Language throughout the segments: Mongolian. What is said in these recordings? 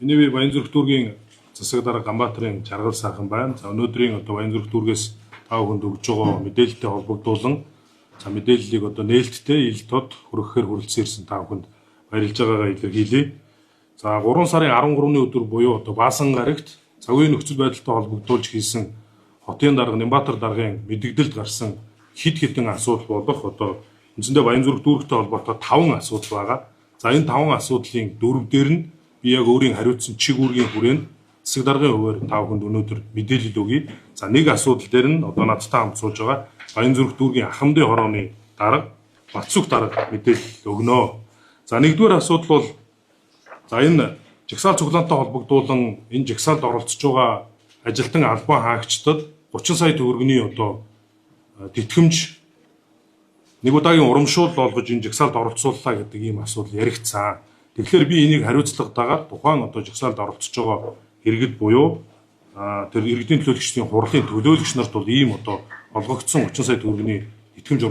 Миний би Баянзүрх дүүргийн засаг дарга Ганбаатарын жаргал сайхан байна. За өнөөдрийн Баянзүрх дүүргээс тав хүнд өгж байгаа мэдээлэлтэй холбогдуулан мэдээллийг нээлттэй ил тод хүргэхээр хүрэлцэн ирсэн тав хүнд баярлж байгаагаа илэрхийлье. За 3 сарын 13-ны өдөр буюу Баасан гарагт цагийн нөхцөл байдалтай холбогдуулж хийсэн хотын дарга Нямбатар даргын мэдэгдэлд гарсан хэд хэдэн асуудал болох үндсэндээ Баянзүрх дүүрэгтэй холбоотой 5 асуудал байгаа. За энэ 5 асуудлын 4 дээр нь би яг өөрийн хариуцсан чиг үүргийн хүрээнд засаг даргын хуваар тав хүнд өнөөдөр мэдээлэл өгье. За нэг асуудал дээр нь надтай хамт сууж байгаа Баянзүрх дүүргийн Ахмадын хорооны дарга Батсүх дарга мэдээлэл өгнө. За нэгдүгээр асуудал бол энэ жагсаал цуглаантай холбогдуулан энэ жагсаалд оролцож байгаа ажилтан албан хаагчдад 30 сая төгрөгийн тэтгэмж нэг удаагийн урамшуул болгож энэ жагсаалд оролцууллаа гэдэг ийм асуудал яригдсан. Тэгэхээр би энийг хариуцлагатайгаар тухайн жагсаалд оролцож байгаа иргэд буюу тэр иргэдийн төлөөлөгчдийн хурлын төлөөлөгч нарт бол ийм олгогдсон 30 сая төгрөгийн тэтгэмж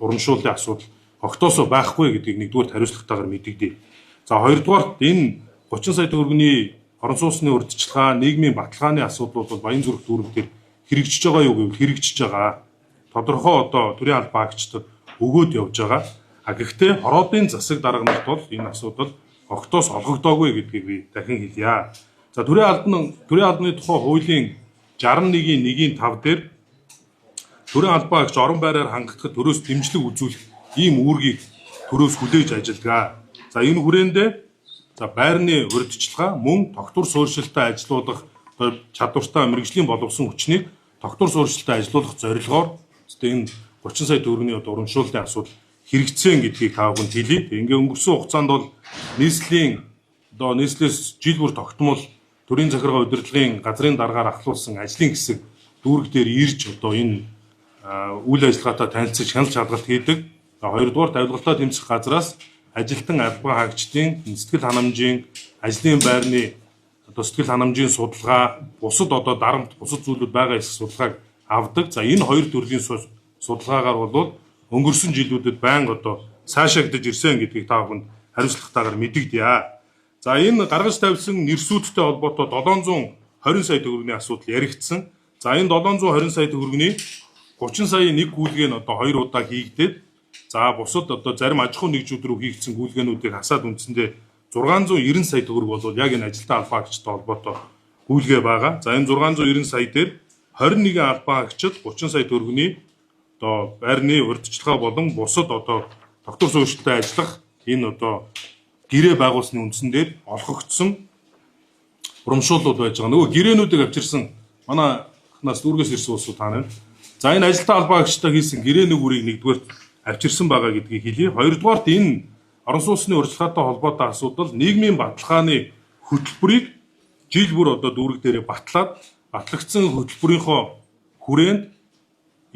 урамшууллын асуудал огтоосоо байхгүй гэдгийг нэгдүгээр хариуцлагатайгаар мэдэгдэе. За хоёрдугаарт энэ 30 сая төгрөгийн орон сууцны урьдчилгаа, нийгмийн баталгааны асуудлууд бол Баянзүрх дүүрэг дээр хэрэгжиж байгаа юу гэвэл хэрэгжиж байгаа. Тодорхой төрийн албан хаагчдад өгөөд явж байгаа. Гэхдээ хороодын засаг дарга нарт бол энэ асуудал огтоос олгогдоогүй гэдгийг би дахин хэлье. За төрийн албаны тухай хуулийн 61-1-5 дээр төрийн албан хаагч орон байраар хангагдахад төрөөс дэмжлэг үзүүлэх ийм үүргийг төрөөс хүлээж ажиллагаа. За энэ хүрээндээ байрны урьдчилгаа мөн тогтвор суурьшилтай ажилуулах чадвартай мэргэжлийн боловсон хүчнийг тогтвор суурьшилтай ажилуулах зорилгоор энэ 30 сая төгрөгийн урамшууллын асуудал хэрэгцсэн гэдгийг та бүхэнд хэлье. Ингээ өнгөрсөн хугацаанд бол нийслэлээс жил бүр тогтмол төрийн захиргаа удирдлагын газрын даргаар ахлуулсан ажлын хэсэг дүүрэг дээр ирж энэ үйл ажиллагаатай танилцж хяналт шалгалт хийдэг. Хоёрдугаар тавилгалтаа тэмцэх газраас ажилтан албан хаагчдын сэтгэл ханамжийн ажлын байрны сэтгэл ханамжийн судалгаа, бусад дарамт бусад зүйлүүд байгаа эсэх судалгааг авдаг. За энэ хоёр төрлийн судалгаагаар бол өнгөрсөн жилүүдэд байнга цаашаагдаж ирсэн гэдгийг та бүхэнд хариуцлагатайгаар мэдэгдэе. За энэ гаргаж тавьсан нэрсүүдтэй холбоотой 720 сая төгрөгийн асуудал яригдсан. За энэ 720 сая төгрөгийн 30 сая нэг гүйлгээ нь 2 удаа хийгдээд за бусад зарим аж ахуй нэгжүүд рүү хийгдсэн гүйлгээнүүдийг хасаад үндсэндээ 690 сая төгрөг бол яг энэ ажилтан албан хаагчтай холбоотой гүйлгээ байгаа. За энэ 690 сая дээр 21 албан хаагчид 30 сая төгрөгийн байрны урьдчилгаа болон бусад тогтвор суурьшилтай ажиллах энэ гэрээ байгуулсны үндсэн дээр олгогдсон урамшууллууд байж байгаа. Нөгөө гэрээнүүдийг авчирсан манай нас дүүргээс ирсэн улсууд таана. За энэ ажилтан албан хаагчтай хийсэн гэрээний үрийг нэгдүгээр авчирсан байгаа гэдгийг хэлье. Хоёрдугаарт энэ орон сууцны урьдчилгаатай холбоотой асуудал нийгмийн баталгааны хөтөлбөрийг жил бүр дүүрэг дээрээ батлагдсан хөтөлбөрийнхөө хүрээнд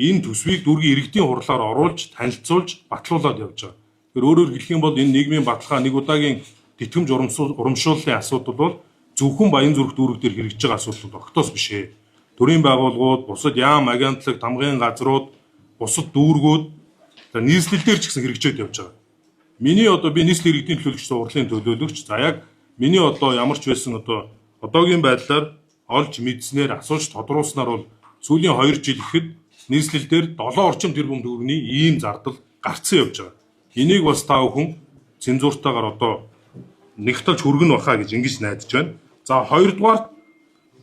энэ төсвийг дүүргийн иргэдийн хурлаар оруулж, танилцуулж, батлуулаад явж байгаа. Тэгэхээр өөрөөр хэлэх юм бол энэ нийгмийн баталгаа нэг удаагийн тэтгэмж урамшууллын асуудал бол зөвхөн Баянзүрх дүүрэг дээр хэрэгжиж байгаа асуудал огтоос биш ээ. Төрийн байгууллагууд, бусад яам, агентлаг, тамгын газрууд, бусад дүүргүүд нийслэл дээр ч гэсэн хэрэгжээд явж байгаа. Миний би нийслэл иргэдийн төлөөлөгч урлагийн төлөөлөгч. За яг миний ямар ч байсан одоогийн байдлаар олж мэдснээр асууж тодруулснаар бол сүүлийн 2 жил ихэд нийслэл дээр 7 орчим тэрбум төгрөгийн ийм зардал гарцсан явж байгаа. Энийг бас та бүхэн цензуртайгаар нэгтэлж хүргэн баха гэж ингэж найдаж байна. За хоёрдугаар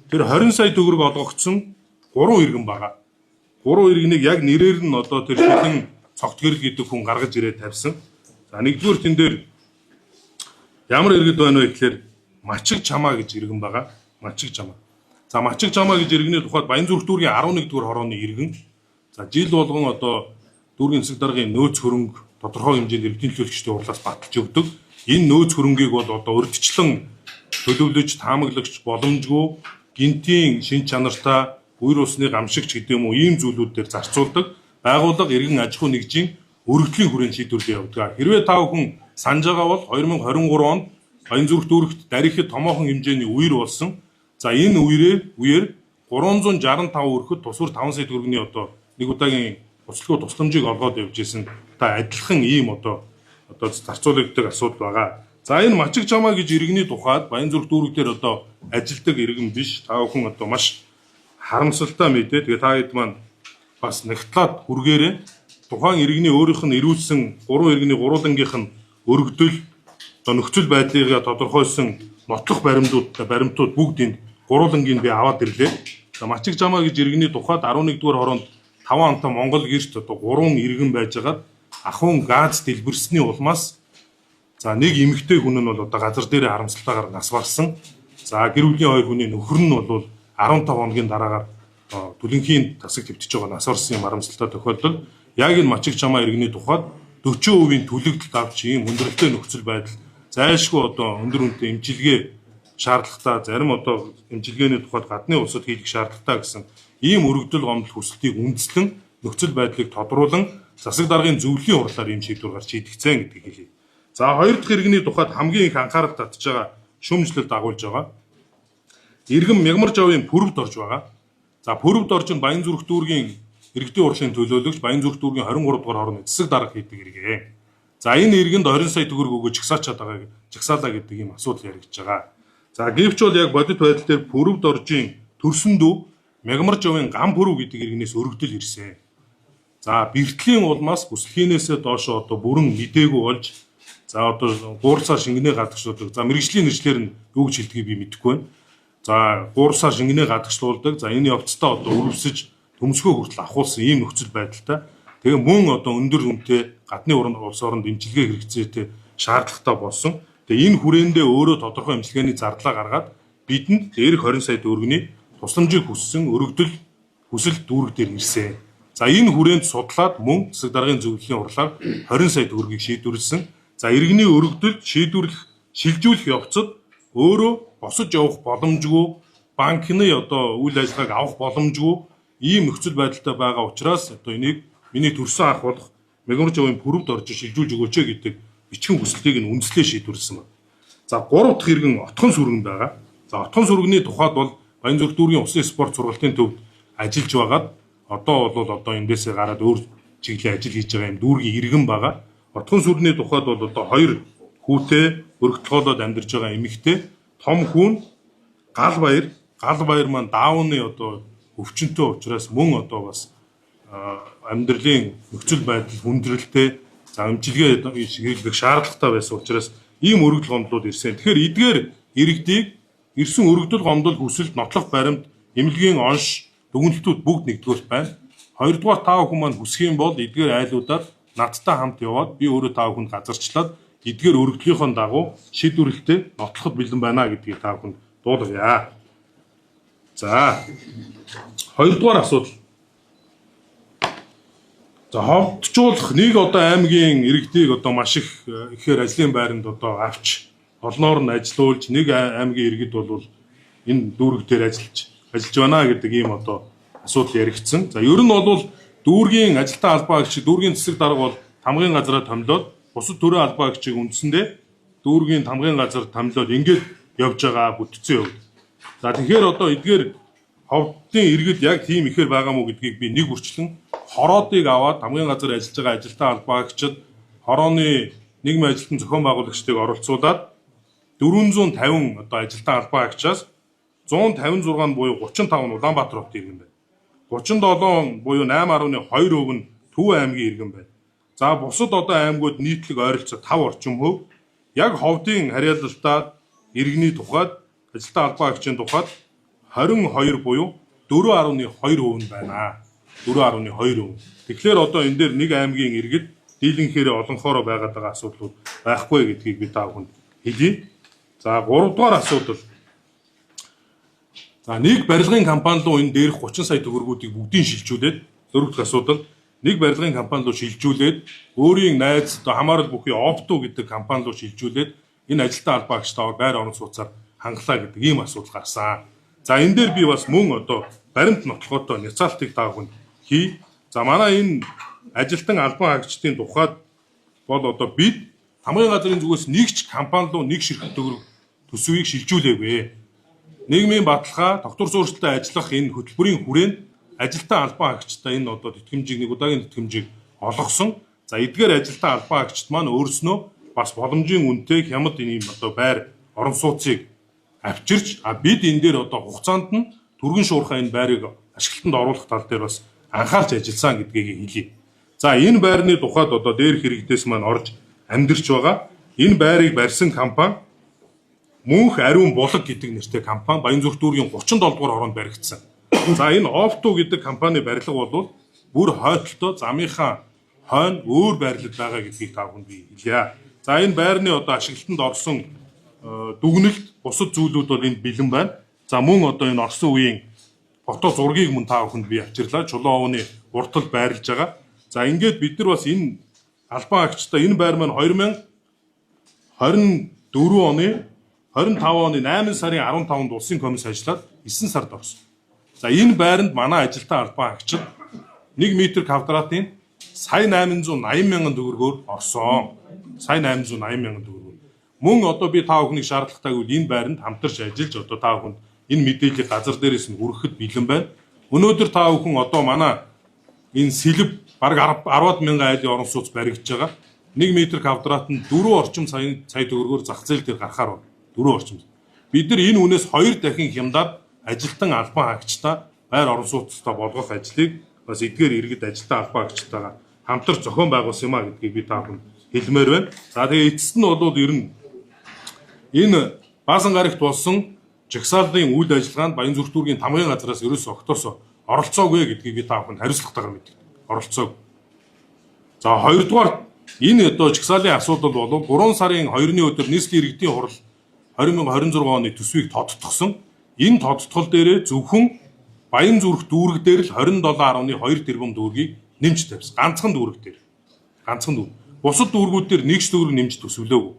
тэр 20 сая төгрөг олгогдсон 3 иргэн байгаа. 3 иргэнийг яг нэрээр нь тэр шилэн цогт гэрэл гэдэг хүн гаргаж ирээд тавьсан. За нэгдүгээр тэн дээр ямар иргэд байна вэ гэхээр Мачиг Чамаа гэж иргэн байгаа. Мачиг Чамаа. За Мачиг Чамаа гэж иргэний тухайд Баянзүрх дүүргийн 11-р хорооны иргэн. За жил болгон дүүргийн засаг даргын нөөц хөрөнгө тодорхой хэмжээнд иргэдийн төлөөлөгчдийн хурлаас баталж өгдөг. Энэ нөөц хөрөнгийг бол урьдчилан төлөвлөж, таамаглагч боломжгүй гинтийн шин чанартай үер усны гамшигч гэдэг юм уу ийм зүйлүүд дээр зарцуулдаг. Байгууллага иргэн аж ахуй нэгжийн өргөдлийн хүрээнд шийдвэрлэж явдаг. Хэрвээ та бүхэн санаж байгаа бол 2023 онд Баянзүрх дүүрэгт дарихад томоохон хэмжээний үер болсон. За энэ үеэр 365 өрхөд тусвар 5 сая төгрөгийн нэг удаагийн Ослого тусламжийг олгоод явж исэн та адилхан ийм зарцуулагддаг асуудал байгаа. За энэ Мачиг Жамаа гэж иргэний тухайд Баянзүрх дүүрэг дээр одоо ажилдаг иргэн биш. Та бүхэн одоо маш харамсалтай мэдээ. Тэгээ та хэд маань бас нягтлаад хүргээрээ тухайн иргэний өөрийнх нь ирүүлсэн 3 иргэний гурвангийнх нь өргөдөл одоо нөхцөл байдлыг тодорхойлсон нотлох баримтууд бүгдийг гурвангийн би аваад ирлээ. За Мачиг Жамаа гэж иргэний тухайд 11-р хороонд 5 амтай Монгол гэрт одоо 3 иргэн байжгаад ахуйн газ дэлбэрсний улмаас за нэг эмэгтэй хүн нь бол одоо газар дээр харамсалтайгаар нас барсан. За гэр бүлийн 2 хүний нөхөр нь бол 15 хоногийн дараагаар түлэнхийн тасаг твтэж байгаа нас барсан юм харамсалтай тохиолдол. Яг энэ Мачиг Жамаа иргэний тухайд 40% төлөгдөлт авч ийм хүндрэлтэй нөхцөл байдал зайлшгүй одоо өндөр үнэтэй эмчилгээ шаардлагатай зарим одоо эмчилгээний тухайд гадны улсад хийх шаардлагатай гэсэн ийм өргөдөл гомдол хүсэлтийг үндэслэн нөхцөл байдлыг тодруулан засаг даргын зөвлөлийн хурлаар ийм шийдвэр гарч идэгцэн гэдгийг хэлье. За хоёр дахь иргэний тухайд хамгийн их анхаарал татж байгаа шүүмжлэлд агуулж байгаа. Иргэн Мягмар Жавын Пүрэвд орж байгаа. За Пүрэвд орж нь Баянзүрх дүүргийн иргэдийн урлагийн төлөөлөгч Баянзүрх дүүргийн 23 дугаар хорооны засаг дарга хийдэг иргэ. За энэ иргэнд 20 сая төгрөг өгөөж жагсаалаа гэдэг ийм асуудал яригдж байгаа. За гэвч бол яг бодит байдал дээр Пүрэвд оржийн төрсөн дүү Мягмар Жавын Гам Пүрэв гэдэг иргэнээс өргөдөл ирсэн. За бэртлийн улмаас бүсэлхийнээсээ доошо одоо бүрэн мдээгүй болж за одоо гуурсаар шингэнэ гадагшлуулдаг. За мэрэгжлийн нэршлэр нь юу гэж хэлдгийг би мэдэхгүй байна. За гуурсаар шингэнэ гадагшлуулдаг. За энэ явцдаа одоо өрөвсөж төмсгөө хүртэл ахуулсан ийм нөхцөл байдалтай. Тэгээ мөн одоо өндөр үнэтэй гадны улс оронд эмчилгээ хэрэгцээтэй шаардлагатай болсон. Тэгээ энэ хүрээндээ өөрөө тодорхой эмчилгээний зардлаа гаргаад бидэнд дээрх 20 сая төгрөгийн тусламжийг хүссэн өргөдөл хүсэл дүүрэг дээр ирсэн. За энэ хүрээнд судлаад мөн засаг даргын зөвлөлийн хурлаар 20 сая төгрөгийг шийдвэрлсэн. За иргэний өргөдөлд шилжүүлэх явцад өөрөө босож явах боломжгүй банкны одоо үйл ажиллагааг авах боломжгүй ийм нөхцөл байдалтай байгаа учраас одоо энийг миний төрсөн ах болох Мягмар Жавын Пүрэвд орж шилжүүлж өгөөч гэдэг бичгийн хүслийг нь үндэслээ шийдвэрлсэн байна. За 3 дахь иргэн Отхон сүргэн байгаа. За Отхон сүргэний тухайд бол Баянзүрх дүүргийн усын спорт сургалтын төвд ажиллаж байгаад одоо бол одоо эндээсээ гараад өөр чиглэлийн ажил хийж байгаа юм дүүргийн иргэн байгаа. Отхон сүргэний тухайд бол одоо 2 хүүтэй өргөдөлгөөлөд амьдарч байгаа эмэгтэй том хүн гал баяр маань даавны одоо өвчнөд учраас мөн одоо бас амьдралын нөхцөл байдал хүндрэлтэй за эмчилгээ хийх шаардлагатай байсан учраас ийм өргөдөл гомдлууд ирсэн. Тэгэхээр эдгээр иргэдийг ирсэн өргөдөл гомдол хүсэлт нотлох баримт эмнэлгийн онш дүгнэлтүүд бүгд нэгдүгээрт байна. Хоёрдугаар таа хүн маань хүсэх юм бол эдгээр айлуудаар надтай хамт яваад би өөрөө таа хүнд газарчлаад эдгээр өргөдлийнхөө дагуу шийдвэрлэлтэд нотлоход бэлэн байна гэдгийг таа хүнд дуулгая. За хоёрдугаар асуудал. За ховдчуулах нэг одоо аймгийн иргэдийг одоо маш их ихээр ажлын байранд одоо авч олноор нь ажилуулж нэг аймгийн иргэд бол энэ дүүрэг дээр ажиллаж байна гэдэг ийм одоо асуудал яригдсан. За ер нь бол дүүргийн ажилтан албаагч дүүргийн засаг дарга бол тамгын газараа томилоод бусад төрийн албаагчийг үндсэндээ дүүргийн тамгын газар томилоод ингээд явж байгаа бүтцэн явд. За тэгэхээр одоо эдгээр ховдын иргэд яг тийм ихээр байгаа мó гэдгийг би нэг үрчлэн хороодыг аваад тамгын газар ажиллаж байгаа ажилтан албаагчид хорооны нийгмийн ажилтан зохион байгуулагчдыг оролцуулаад 450 одоо ажилтан албаагчаас 156 буюу 35 нь Улаанбаатар хотын иргэн байна. 37 буюу 8.2% нь Төв аймгийн иргэн байна. За бусад одоо аймагуд нийтлэг ойролцоо 5 орчим хувь яг ховдын харьяалалтаа иргэний тухайд ажилтан албаагчийн тухайд 22 буюу 4.2% нь байна. 4.2%. Тэгэхээр одоо энэ дээр нэг аймгийн иргэд дийлэнхээр олонхороо байгаад байгаа асуудлууд байхгүй гэдгийг би та бүхэнд хэлье. За 3 дугаар асуудал. За нэг барилгын компани руу энэ дээрх 30 сая төгрөгүүдийг бүгдийг шилжүүлээд 4 дахь асуудал нэг барилгын компани руу шилжүүлээд өөрийн найз одоо хамаарал бүхий Опто гэдэг компани руу шилжүүлээд энэ ажилтан албаагчтайгаар байр орон сууцаар хангалаа гэдэг ийм асуудал гарсан. За энэ дээр би бас мөн одоо баримт нотлохотой няцаалтыг та бүхэнд хий. За манай энэ ажилтан албан хаагчдын тухайд бол одоо бид хамгийн газрын зүгээс нэг ч компани руу нэг ширхэг төгрөг төсвийг шилжүүлээгүй. Нийгмийн баталгаа, тогтвор суурьшилтай ажиллах энэ хөтөлбөрийн хүрээнд ажилтан албан хаагчтай энэ одоо тэтгэмжийг нэг удаагийн тэтгэмжийг олгосон. За эдгээр ажилтан албан хаагчид маань өөрснөө бас боломжийн үнэтэй хямд ийм одоо байр орон сууцыг авчирч бид энэ дээр одоо хугацаанд нь түргэн шуурхай энэ байрыг ашиглалтанд оруулах тал дээр бас анхаарч ажилласан гэдгийг хэлье. За энэ байрны тухайд одоо дээрх иргэдээс маань орж амьдарч байгаа. Энэ байрыг барьсан компани Мөнх Ариун Булаг гэдэг нэртэй компани Баянзүрх дүүргийн 37 дугаар хороонд баригдсан. За энэ Opto гэдэг компани барилга бол бүр хойдолтой замынхаа хойно өөр байрлал байгаа гэдгийг та бүхэнд би хэлье. За энэ байрны одоо ашиглалтанд орсон дүгнэлт бусад зүйлүүд бол энд бэлэн байна. За мөн одоо энэ Орсын үеийн фото зургийг мөн та бүхэнд би авчирлаа. Чулуун овны уртал байрлаж байгаа. За ингээд бид нар бас энэ албан агчтай энэ байр маань 2024 оны 25 оны 8 сарын 15-нд улсын комисс ажиллаад 9 сард орсон. За энэ байранд манай ажилтан албан агчид 1 м квадратын сая 880 мянган төгрөгөөр орсон. Сая 880 мянган төгрөгөөр. Мөн одоо би та бүхнийг шаардлагатайг үл энэ байранд хамтарч ажиллаж одоо та бүхэнд энэ мэдээллийг газар дээрээс нь хүргэхэд бэлэн байна. Өнөөдөр та бүхэн одоо манай энэ сэлб бараг 10 мянган айлын орон сууц баригдаж байгаа. 1 м квадратын 4 орчим сая төгрөгөөр зах зээл дээр гарахаар 4 орчим. Бид нар энэ үнээс 2 дахин хямдаар ажилтан албан хаагчтай байр орон сууцтай болгох ажлыг бас эдгээр иргэд ажилтан албан хаагчтайгаа хамтарч зохион байгуулсан юм а гэдгийг би та бүхэнд хэлмээр байна. За тэгээ эцэст нь бол ер нь энэ Баасан гарагт болсон жагсаалтын үйл ажиллагаанд Баянзүрх дүүргийн тамгын газраас ерөөсөө огтоосоо оролцоогүй гэдгийг би та бүхэнд хариуцлагатайгаар мэдээ. Оролцоог. За хоёрдугаар энэ одоо жагсаалын асуудал бол 3 сарын 2-ны өдөр нийслэлийн иргэдийн хурал 2026 оны төсвийг тодтогсон. Энэ тодтгол дээрээ зөвхөн Баянзүрх дүүрэг дээр л 27.2 тэрбум төгрөгийг нэмж тавьсан. Ганцхан дүүрэг дээр. Ганцхан дүүрэг. Бусад дүүргүүд дээр 1 төгрөг нэмж төсвөлөөгүй.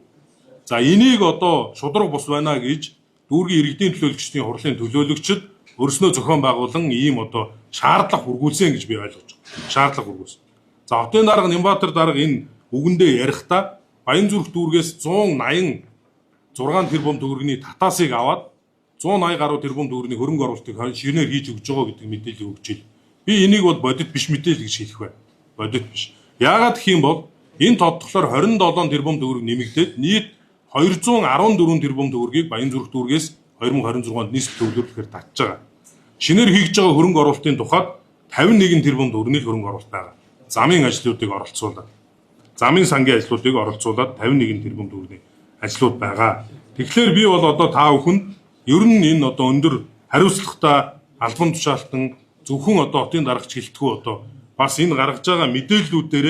За энийг одоо шудраг бус байна гэж дүүргийн иргэдийн төлөөлөгчдийн хурлын төлөөлөгчд өрснөө зохион байгуулан ийм одоо шаардлага хүргүүлсэн гэж би ойлгож байна. Шаардлага хүргүүлсэн. За хотын дарга Нямбатар дарга энэ үгэндээ ярихдаа Баянзүрх дүүргээс 186 тэрбум төгрөгийн татаасыг аваад 180 гаруй тэрбум төгрөгийн хөрөнгө оруулалтыг шинээр хийж өгч байгаа гэдэг мэдээлэл өгч ил. Би энийг бол бодит биш мэдээлэл гэж хэлэх бай. Бодит биш. Яагаад гэх юм бол энэ тодтголоор 27 тэрбум төгрөг нэмэгдээд нийт 214 тэрбум төгрөгийг Баянзүрх дүүргээс 2026 онд нийслэл төвлөрүүлэхээр татж байгаа. Шинээр хийж байгаа хөрөнгө оруулалтын тухайд 51 тэрбум төгрөгийн хөрөнгө оруулалт байгаа. Замын ажлуудыг оролцуулаад, замын сангийн ажлуудыг оролцуулаад 51 тэрбум төгрөгийн ажлууд байгаа. Тэгэхээр би бол одоо та бүхэнд ер нь энэ одоо өндөр хариуцлагатай албан тушаалтан зөвхөн одоо хотын даргач гэлтгүү одоо бас энэ гаргаж байгаа мэдээллүүдээр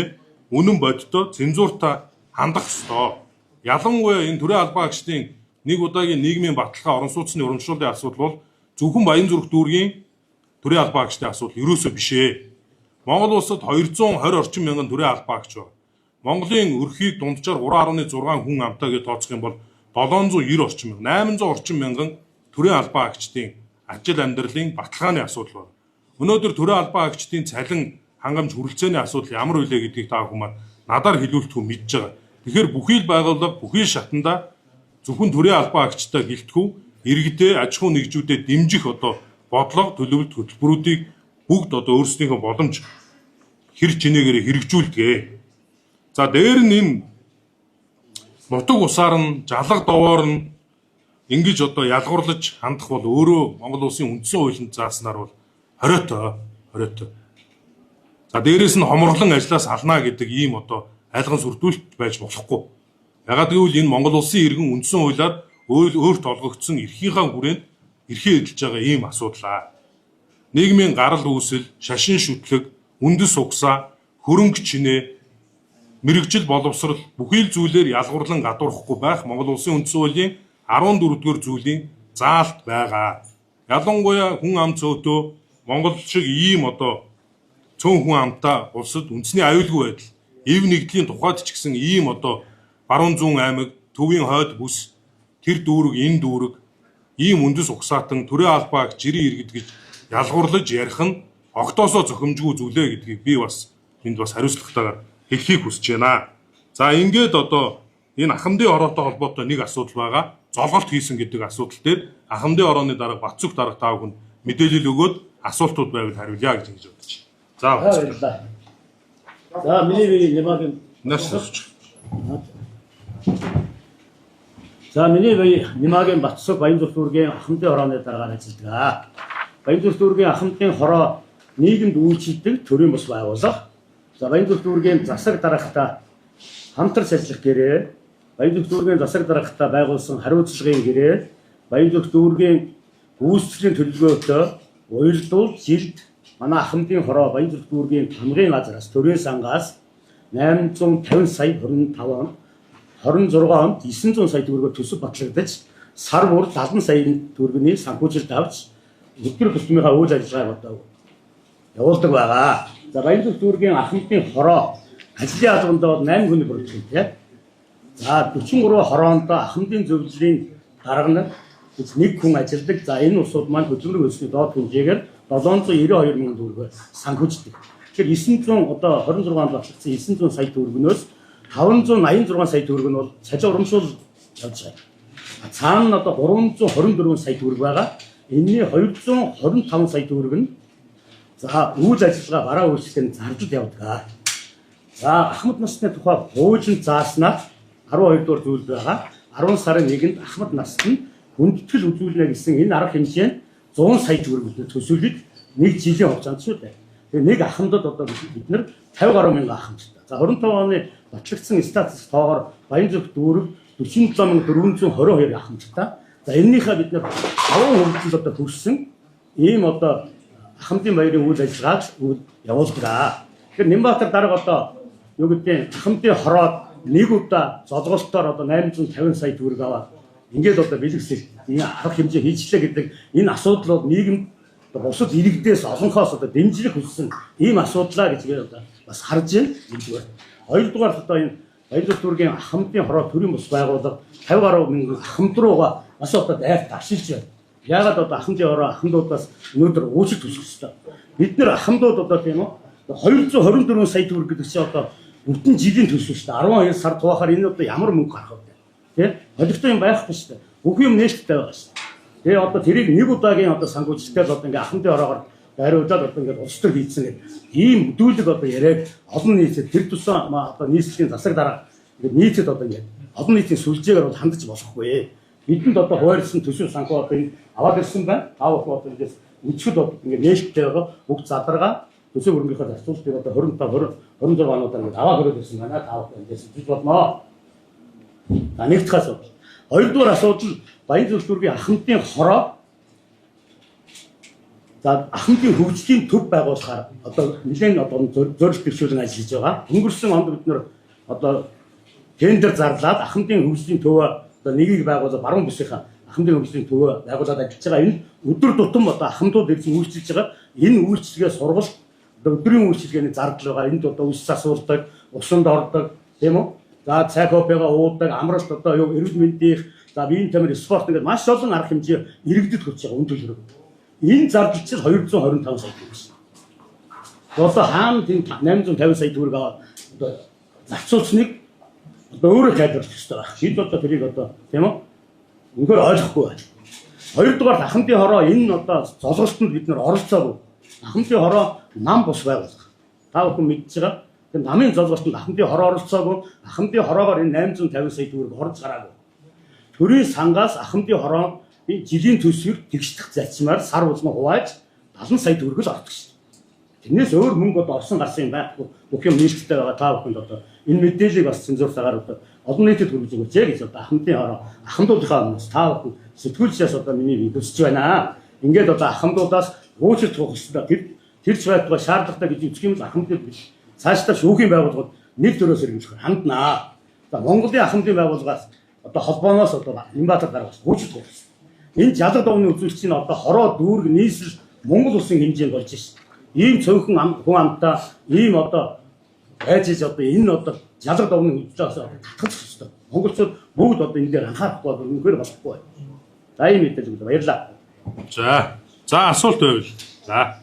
үнэн бодиттой цензууртай хандах ёстой. Ялангуяа энэ төрийн албан агчдын нэг удаагийн нийгмийн баталгаа орон сууцны урамшууллын асуудал бол зөвхөн Баянзүрх дүүргийн төрийн албан агчдын асуудал ерөөсөө биш ээ. Монгол улсад 220 орчим мянган төрийн албан агч байна. Монголын өрхийг дунджаар 3.6 хүн амтай гэж тооцох юм бол 790 орчим мянган, 800 орчим мянган төрийн албан агчдын ажил амьдралын баталгааны асуудал байна. Өнөөдөр төрийн албан агчдын цалин хангамж хүрэлцээний асуудал ямар вэ гэдгийг та бүхэн надаар хэлүүлэхгүй мэдж байгаа. Тэгэхээр бүхий л байгууллага бүхий шатанда зөвхөн төрийн албан агчтай гэлтгүү иргэдээ аж ахуй нэгжүүдэд дэмжих одоо бодлого төлөвлөлт хөтөлбөрүүдийг бүгд одоо өөрсдийнхөө боломж хэр чинээгээр хэрэгжүүлдэг. За дээр нь энэ нутаг усаар нь жалга довоор нь ингэж одоо ялгуурлаж хандах бол өөрөө Монгол улсын үндсэн хуулинд зааснаар бол хориотой. За дээрээс нь хомроглон ажлаас ална гэдэг ийм одоо айлган сүрдүүлэлт байж болохгүй. Ягаад гэвэл энэ Монгол улсын иргэн үндсэн хуулиар өөрт олгогдсон эрхийнхаа хүрээнд эрхээ эдэлж байгаа ийм асуудал. Нийгмийн гарал үүсэл, шашин шүтлэг, үндэс угсаа, хөрөнгө чинээ, мэрэгжил боловсрал бүхий л зүйлээр ялгуурлан гадуурхгүй байх Монгол улсын үндсэн хуулийн 14-р зүйлийн заалт байгаа. Ялангуяа хүн ам цөөтөө Монгол шиг ийм одоо цөөн хүн амтай улсад үндэсний аюулгүй байдал, эв нэгдлийн тухайд ч гэсэн ийм одоо баруун зүүн аймаг, төвийн хойд бүс, тэр дүүрэг, энэ дүүрэг, ийм үндэс угсаатан төрийн албааг жирийн иргэд гэж ялгуурлаж ярих нь огтоосоо зохимжгүй зүйлээ гэдгийг би бас энд бас хариуцлагатайгаар хэлхийг хүсэж байна. За ингээд одоо энэ ахмадын ороотой холбоотой нэг асуудал байгаа. Золголт хийсэн гэдэг асуудал дээр ахмадын орооны дарга Батцүх дарга та бүхэнд мэдээлэл өгөөд асуултууд байвал хариулъя гэж бодож байна. За баярлалаа. За миний Нямбатар нас. За миний Nimагийн Батсаг Баянзүрх дүүргийн ахмадын хорооны дараагаар ажилладаг. Баянзүрх дүүргийн ахмадын хороо нийгэмд үйлчилдэг төрийн бус байгууллага. За Баянзүрх дүүргийн засаг дарагтай хамтарч ажиллах гэрээ, Баянзүрх дүүргийн засаг дарагтай байгуулсан хариуцлагын гэрээ, Баянзүрх дүүргийн гүйцэтгэлийн төлөвлөгөөтэй уялдуул жилд манай ахмадын хороо Баянзүрх дүүргийн хамгийн газраас төрийн сангаас 850 сая 25 он 26 онд 900 сая төгрөгөөр төсөв батлагдаж сар бүр 70 сая төгрөгийн санхүүжилт авч өдөр тутмынхаа үйл ажиллагааг одоо явуулдаг байгаа. За Баянзүрх дүүргийн ахмадын хороо ажлын албандаа 8 хүний бүрддэг тийм. За 43 хороонд ахмадын зөвлөлийн дарга нар нэг хүн ажилладаг. За энэ усууд маань хөдөлмөрийн хөлсний доод хэмжээгээр 792 мянган төгрөгөөр санхүүждэг. Тэгэхээр 900 одоо 26 онд батлагдсан 900 сая төгрөгнөөс 586 сая төгрөг нь бол цалин урамшуул явж байгаа. Цаана нь одоо 324 сая төгрөг байгаа. Энэний 225 сая төгрөг нь за үйл ажиллагаа бараа үйлчлэлийн зардалд явдаг. За ахмад насны тухай хуучин зааснаар 12 дугаар зүйл байгаа. 10 сарын 1-нд ахмад наст нь хүндэтгэл үзүүлнэ гэсэн энэ арга хэмжээнд 100 сая төгрөг төсөөлөд нэг жилийн хугацаанд шүү дээ. Тэгээ нэг ахмадад одоо бид нар 50 гаруй мянган ахмадтай. За 25 оны батлагдсан статус тоогоор Баянзүрх дүүрэг 47422 ахмадтай. За энэнийхээ бид нар 5% одоо хүрсэн ийм одоо ахмадын баярын үйл ажиллагааг явуулдаг. Тэгэхээр Нямбатар дарга одоо юу гэдэг ахмадын хороод нэг удаа золголтоор одоо 850 сая төгрөг аваад ингээд одоо бэлгэсэл энэ арга хэмжээ хийчлээ гэдэг энэ асуудал бол нийгэмд бусад иргэдээс олонхоос одоо дэмжлэг хүссэн ийм асуудлаа гэж одоо бас харж байна. Нэгдүгээр. Хоёрдугаар одоо энэ Баянзүрх дүүргийн ахмадын хороо төрийн бус байгууллага 50 гаруй мянган ахмад руугаа бас одоо дайрт ашиглаж байна. Яагаад одоо ахмадын хороо ахмадуудаас өнөөдөр уучлалт хүсэх ёстой. Бид нэр ахмадууд одоо тийм үү 224 сая төгрөг гэдэг чинь одоо бүтэн жилийн төлөв шүү дээ. 12 сар тугаахаар энэ одоо ямар мөнгө гарах вэ? Тэ? Холигтой юм байхгүй шүү дээ. Бүх юм нээлттэй байгаа шүү дээ. Тэгээ одоо тэрийг нэг удаагийн одоо санхүүжилтээр одоо ингээ ахмадын хороогоор байруулаад одоо ингээ улс төр хийцэн гэдэг ийм хөдөлгөг одоо яриад олон нийтэд тэр тусаа одоо нийслэлийн засаг дарга ингээ нийтэд одоо ингээ олон нийтийн сүлжээгээр бол хандаж болохгүй. Бидэнд одоо хуваарлсан төсөв санхүү одоо энэ аваад ирсэн байна. Таавах одоо индээс өчгөд одоо ингээ нээлттэй байгаа бүх задаргаа төсөв хөрөнгөний зарцуулалтыг одоо 25 26 онуудаар ингээ аваад ирээд ирсэн байна. Таавах индээс жиж болно. Нэгдүгээр асуудал. Хоёрдугаар асуудал Баянзүрх дүүргийн ахмадын хороо за ахмадын хөгжлийн төв байгуулахаар одоо нэлээд одоо зорилт төвшүүлэн ажиллаж байгаа. Өнгөрсөн онд бид нэр одоо тендер зарлаад ахмадын хөгжлийн төвөө одоо нэгийг байгуулаад баруун бүсийнхаа ахмадын хөгжлийн төвөө байгуулад ажиллаж байгаа. Энэ өдөр тутам одоо ахмадууд ирсэн үйлчилж байгаа. Энэ үйлчилгээ сургалт одоо өдрийн үйлчилгээний зардал байгаа. Энд одоо ус засуулдаг, усанд ордог, тийм үү? За цай кофега уудаг, амралт одоо юу эрүүл мэндийн за биеийн тамир спорт ингээд маш олон арга хэмжээ иргэдэд хүрч байгаа үн төлбөр. Энэ зардал чинь 225 сая төгрөг. Одоо хаана тийм 850 сая төгрөг аваад одоо зарцуулсныг одоо өөрөө тайлбарлах хэрэгтэй байна. Бид одоо тэрийг одоо тийм үү? Үнэхээр ойлгохгүй байна. Хоёрдугаар ахмадын хороо энэ одоо золголтод бид нар оролцоогүй. Ахмадын хороо нам бус байгуулах. Та бүхэн мэдж байгаа. Тэр намын золголтод ахмадын хороо оролцоогүй. Ахмадын хороогоор энэ 850 сая төгрөг орж гараагүй. Төрийн сангаас ахмадын хороо энэ жилийн төсвөр тэгшдэх зарчмаар сар болгон хувааж 70 сая төгрөг л ордог шүү дээ. Тэрнээс өөр мөнгө одоо орсон гарсан юм байхгүй. Бүх юм нээлттэй байгаа. Та бүхэнд одоо энэ мэдээллийг бас цензуртайгаар одоо олон нийтэд хүргэж өгөөч гэж одоо ахмадын хороо ахмадуудынхаа өмнөөс та бүхэн сэтгүүлчээс одоо миний хүсэж байна. Ингээд одоо ахмадуудаас уучлалт авах хэрэгтэй. Тэр ч байтугай шаардлагатай гэж үзэх юм бол ахмадууд биш. Цаашдаа шүүхийн байгууллагууд нэг төрөөс хэрэгжих ханднаа. За Монголын ахмадын байгууллагаас одоо холбооноос одоо Нямбатар дараагаас уучлалт авах хэрэгтэй. Энэ жалга довны үзүүлэгчийн одоо хороо дүүрэг нийслэл Монгол улсын хэмжээнд болж шээ. Ийм цөөхөн хүн амтаа ийм одоо байж одоо энэ одоо жалга довны үзүүлэгчээс татгах хэрэгтэй. Монголчууд бүгд одоо энэ дээр анхаарахгүй бол үнэхээр болохгүй. За ийм мэдээлэл баярлалаа. За асуулт байвал. За.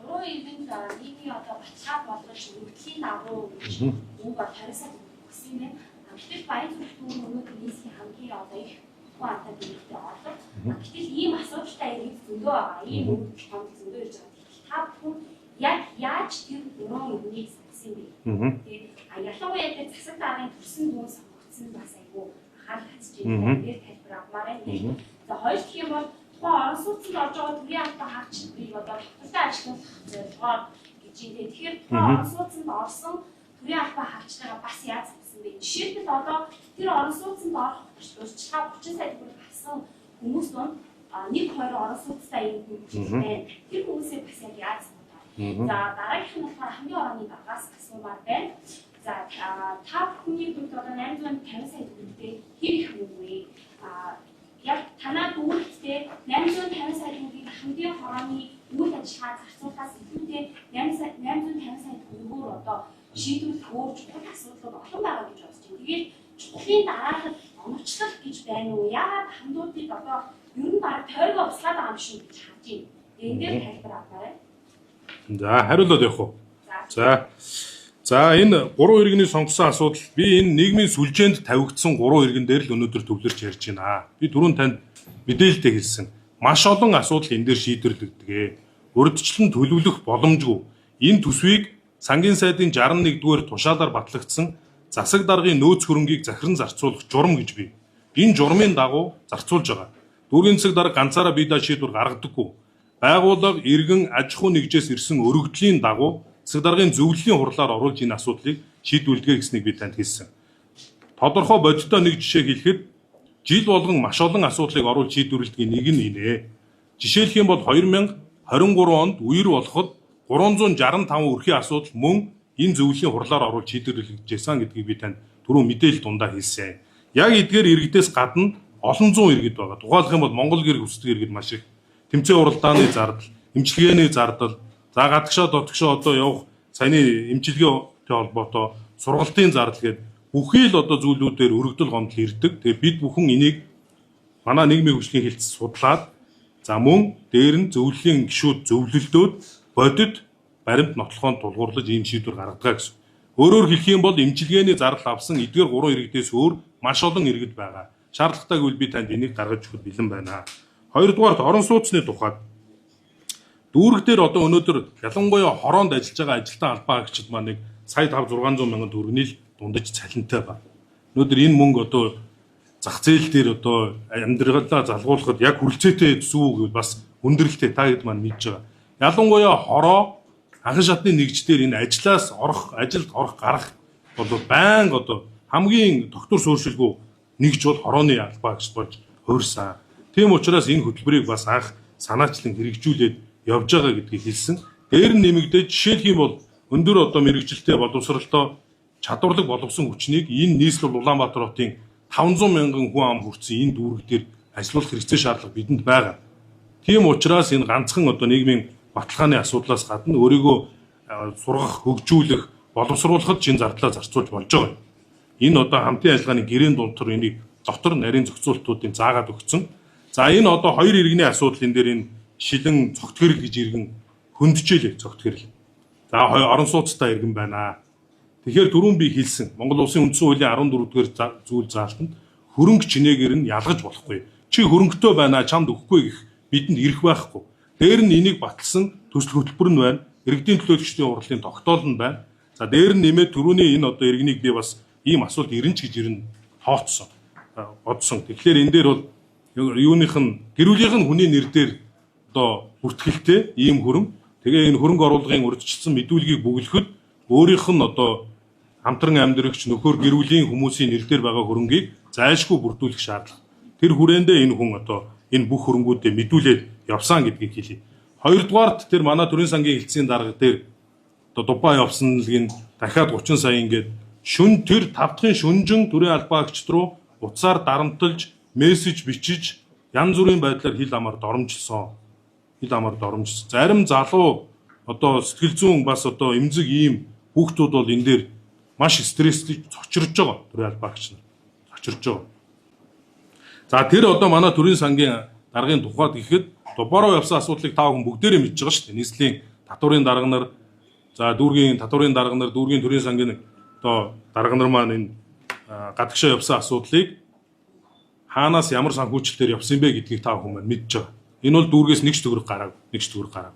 Уруу эвэнд нийгмийн одоо баталгаа болгож өгдлийн агуу үг хариуцлага өгсөн юм. Гэтэл Баянзүрх дүүрэг өнөөдөр нийслэлийн хамгийн одоо их хүн амтай дэрэгтэй орлого. Гэтэл ийм асуудалтай иргэд зөндөө байгаа. Ийм үг томд зөндөө ирж байгаа. Та бүхэн яг яаж тэр уруу эвнийг сонгосон бэ? Тэгээд ялангуяа тэр засаг даргын төрсөн дүн сонгогдсон бас байдгүй хаан хацж байгаа нэр тайлбар авмаар байна. За хоёр дахь юм бол тухайн орон сууцнд орж байгаа төрийн албан хаагчдыг одоо тогтвортой ажиллуулах зорилгоор гэж юм. Тэгэхээр тухайн орон сууцнд орсон төрийн албан хаагчдаа бас яаж авсан бэ? Жишээлбэл одоо тэр орон сууцнд орох урьдчилгаа 30 сая төгрөг авсан хүмүүс донд 1-2 орон сууцтай юм байна. Тэр хүмүүсээ бас яаж За дараагийнх нь болохоор хамгийн орооны даргаас асуумаар байна. За та бүхний хувьд одоо 850 сая төгрөгтэй хэр их мөнгө вэ? Яг танаа дүүрэгтээ 850 сая төгрөгийг хамгийн хорооны үйл ажиллагаа зарцуулахаас илүүтэй 850 сая төгрөгөөр одоо шийдвэрлэх өөр чухал асуудлууд олон байгаа гэж бодож байна. Тэгээд чухлын дараахад оновчлол гэж байна уу? Яагаад хамдуудыг одоо ер нь баг тойргоо услаад байгаа юм шиг гэж харж байна. Энэ дээр тайлбар аваарай. За хариулаад явах уу? За энэ 3 иргэний сонгосон асуудал би энэ нийгмийн сүлжээнд тавигдсан 3 иргэн дээр л өнөөдөр төвлөрч ярьж байна. Би түрүүн танд мэдээлэлтэй хэлсэн. Маш олон асуудал энэ дээр шийдвэрлэгдэгэ. Урьдчилан төлөвлөх боломжгүй. Энэ төсвийг сангийн сайдын 61-р тушаалаар батлагдсан засаг даргын нөөц хөрөнгийг захиран зарцуулах журам гэж бий. Энэ журмын дагуу зарцуулж байгаа. Дүүргийн засаг дарга ганцаараа бие даа шийдвэр гаргадаггүй. Байгууллага иргэн аж ахуй нэгжээс ирсэн өргөдлийн дагуу засаг даргын зөвлөлийн хурлаар оруулж энэ асуудлыг шийдвэрлэгээ гэснийг би танд хэлсэн. Тодорхой бодиттой нэг жишээ хэлэхэд жил болгон маш олон асуудлыг оруулж шийдвэрлэдэг нэг нь инээ. Жишээлх юм бол 2023 онд үер болоход 365 өрхийн асуудал мөн энэ зөвлөлийн хурлаар оруулж шийдвэрлэгдэжсэн гэдгийг би танд түрүү мэдээлэл дундаа хэлсэн. Яг эдгээр иргэдээс гадна олон зуун иргэд байгаа. Тухайлх юм бол Монгол гэр хүсдэг иргэд маш их. Тэмцээн уралдааны зардал, эмчилгээний зардал, за гадагшаа дотгошоо одоо явах саяны эмчилгээтэй холбоотой сургалтын зардал гээд бүхий л одоо зүйлүүдээр өргөдөл гомдол ирдэг. Тэгээ бид бүхэн энийг манай нийгмийн хөгжлийн хэлтс судлаад за мөн дээр нь зөвлөлийн гишүүд зөвлөлдөөд бодит баримт нотлохонд тулгуурлаж ийм шийдвэр гаргадаг гэсэн. Өөрөөр хэлэх юм бол эмчилгээний зардал авсан эдгээр 3 иргэдээс өөр маш олон иргэд байгаа. Шаардлагатайг үл би танд энийг гаргаж өгөх бэлэн байна. Хоёрдугаарт орон сууцны тухайд дүүрэг дээр одоо өнөөдөр ялангуяа хороонд ажиллаж байгаа ажилтан албан хаагчид маань нэг сая 5-600 мянган төгрөгийн л дундаж цалинтай байна. Өнөөдөр энэ мөнгө одоо зах зээл дээр одоо амьдралаа залгуулахад яг хүрэлцээтэй зүг бас хүндрэлтэй та хэд маань мэдж байгаа. Ялангуяа хороо анхан шатны нэгждэр энэ ажилд орох гарах бол байнга одоо хамгийн тогтвор суурьшилгүй нэгж бол хорооны албан хаагч болж хувирсан. Тийм учраас энэ хөтөлбөрийг бас анх санаачлан хэрэгжүүлээд явж байгаа гэдгийг хэлсэн. Дээр нь нэмэгдээд жишээлх юм бол өндөр одоо мэрэгжилтэй боловсролтой чадварлаг боловсон хүчнийг энэ нийслэл Улаанбаатар хотын 500 мянган хүн ам хүрсэн энэ дүүрэг дээр ажиллуулах хэрэгцээ шаардлага бидэнд байгаа. Тийм учраас энэ ганцхан одоо нийгмийн баталгааны асуудлаас гадна өөрийгөө сургах, хөгжүүлэх, боловсруулахад чин зардлаа зарцуулж болж байгаа. Энэ одоо хамтын ажиллагааны гэрээний дундтар энийг дотор нарийн зохицуултуудын заагаад өгсөн. За энэ одоо 2 иргэний асуудал энэ дээр энэ шилэн цогтгэрэл гэж иргэн хөндөжээлээ цогтгэрэл. За орон сууцтай иргэн байна. Тэгэхээр түрүүн би хэлсэн Монгол Улсын үндсэн хуулийн 14-р зүйл заалтанд хөрөнгө чинээгээр нь ялгаж болохгүй. Чи хөрөнгөтэй байна чамд өгөхгүй гэх бидэнд ирэх байхгүй. Дээр нь энийг баталсан төсөл хөтөлбөр нь байна. Иргэдийн төлөөлөгчдийн урлагийн тогтоол нь байна. За дээр нь нэмээд түрүүний энэ одоо иргэнийг би бас ийм асуулт ирнэ ч гэж ирнэ тооцсон. Бодсон. Тэгэхээр энэ дээр бол юуных нь гэрүүлийнх нь хүний нэр дээр одоо бүртгэлтэй ийм хөрөнгө. Тэгээ энэ хөрөнгө оруулгын урьдчилсан мэдүүлгийг бүглэхэд өөрийнх нь одоо хамтран амьдрагч нөхөр гэрүүлийн хүмүүсийн нэр дээр байгаа хөрөнгийг зайлшгүй бүрдүүлэх шаардлага. Тэр хүрээндээ энэ хүн одоо энэ бүх хөрөнгүүдээ мэдүүлээд явсан гэдгийг хэлье. Хоёрдугаарт тэр манай төрийн сангийн хэлтсийн дарга дээр одоо дубаа явсанлыг дахиад 30 сая ингээд шүн тэр 5 дахын шүнжин төрийн албан хаагчид руу утсаар дарамтлж мессеж бичиж янз бүрийн байдлаар хил амаар доромжилсон. Зарим залуу одоо сэтгэл зүйн бас одоо эмзэг ийм хүүхдүүд бол энэ дээр маш стресстэй цочирж байгаа. Төрийн албан хаагч нар цочирж байгаа. За тэр одоо манай төрийн сангийн даргын тухайд гэхэд дубаараа явсан асуудлыг та бүхэн бүгдээрээ мэдж байгаа шүү дээ. Нийслэлийн татварын дарга нар, за дүүргийн татварын дарга нар, дүүргийн төрийн сангийн одоо дарга нар маань энэ гадагшаа явсан асуудлыг хаанаас ямар санхүүжилтээр явсан бэ гэдгийг та бүхэн мэдж байгаа. Энэ бол дүүргээс нэг ч төгрөг гараагүй.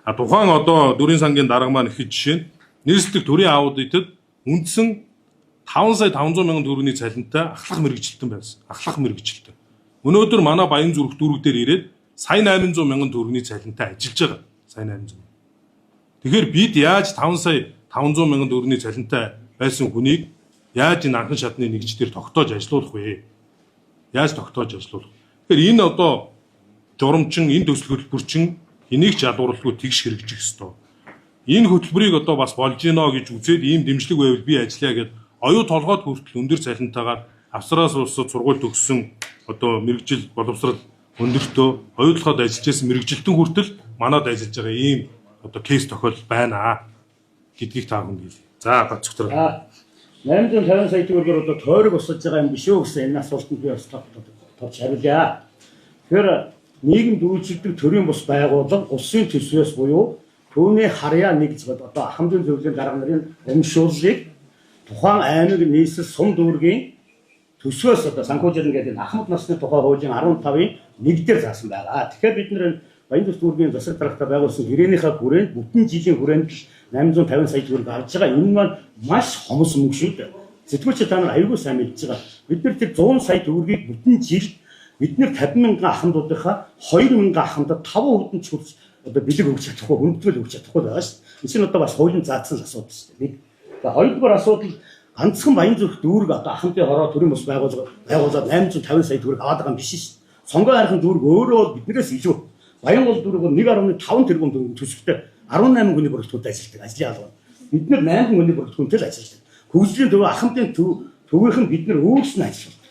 А тухайн одоо дүүргийн сангийн дарга маань ихэд жишээ нь нийслэлдэх төрийн аудитэд үндсэн 5 сая 500 мянган төгрөгийн цалинтай ахлах мэрэгжилтэн байсан. Ахлах мэрэгжилтэн. Өнөөдөр манай Баян зүрх дүүрэг дээр ирээд сая 800 мянган төгрөгийн цалинтай ажиллаж байгаа. Сая 800. Тэгэхээр бид яаж 5 сая 500 мянган төгрөгийн цалинтай байсан хүнийг яаж энэ анхан шатны нэгж дээр тогтоож ажилуулах вэ? Яаж тогтоож ажилуулах? Тэгэхээр энэ одоо журамчин, энэ төсөл хөтөлбөрчин энийг ч ядуурлгүй тэгш хэрэгжих ёстой. Энэ хөтөлбөрийг одоо бас болж гинэ гэж үзээд ийм дэмжлэг байвал би ажиллая гэд оюу толгойд хүртэл өндөр цалинтайгаар авсраас улсад сургууль төгссөн одоо мэрэгжил боловсрал өндөртөө оюу толгойд ажиллаж байсан мэрэгжилтэн хүртэл манад ажиллаж байгаа ийм одоо кейс тохиолдол байна гэдгийг та бүхэн хэлье. За бацгтэр. 850 сая төгрөгөөр одоо тойрог усаж байгаа юм биш үү гэсэн энэ асуултанд би бас товч хариулъя. Тэгэхээр нийгэмд үйлчлэгдэх төрийн бус байгууллага улсын төсвөөс буюу түүний харьяа нэгж одоо ахмадын зөвлөлийн дарга нарын өмшүүллийг тухайн аймаг нийслэл сум дүүргийн төсвөөс одоо санхүүжилнэ гэдэг ахмад насны тухай хуулийн 15-ын 1-дээр заасан байгаа. Тэгэхээр бид нэр Баян зүрх дүүргийн засаг даргатаа байгуулсан гэрээнийхээ хүрээнд бүтэн жилийн хүрээнд 850 сая төгрөг гарч байгаа. Энэ маань маш хомс мөнгө шүү дээ. Сэтгүүлч та нар аюулгүй сайн мэдж байгаа. Бид нар тэр 100 сая төгрөгийг бүтэн жил бид нэр 50 мянган ахмадуудынхаа 2 мянган ахмадад 5 хүнд ч хүрч одоо бэлэг өгч чадахгүй, хүндэтгэл өгч чадахгүй байгаа шүү дээ. Энэ чинь одоо бас хуулийн заасан асуудал шүү дээ. Тэгээ хоёрдугаар асуудал ганцхан Баян зүрх дүүрэг одоо ахмадын хороо төрийн бус байгуулаад 850 сая төгрөг аваад байгаа юм биш шүү дээ. Сонгой хайрхан дүүрэг өөрөө биднээс илүү Баян гол дүүрэг 1.5 тэрбум төгрөг төсөвтэй 18 хүний бүрэлдэхүүнтэй ажилладаг ажлын албан. Бид нар 8 хүний бүрэлдэхүүнтэй л ажилладаг. Хөгжлийн төв ахмадын төвийнхэн бид нар өөрснөө ажилладаг.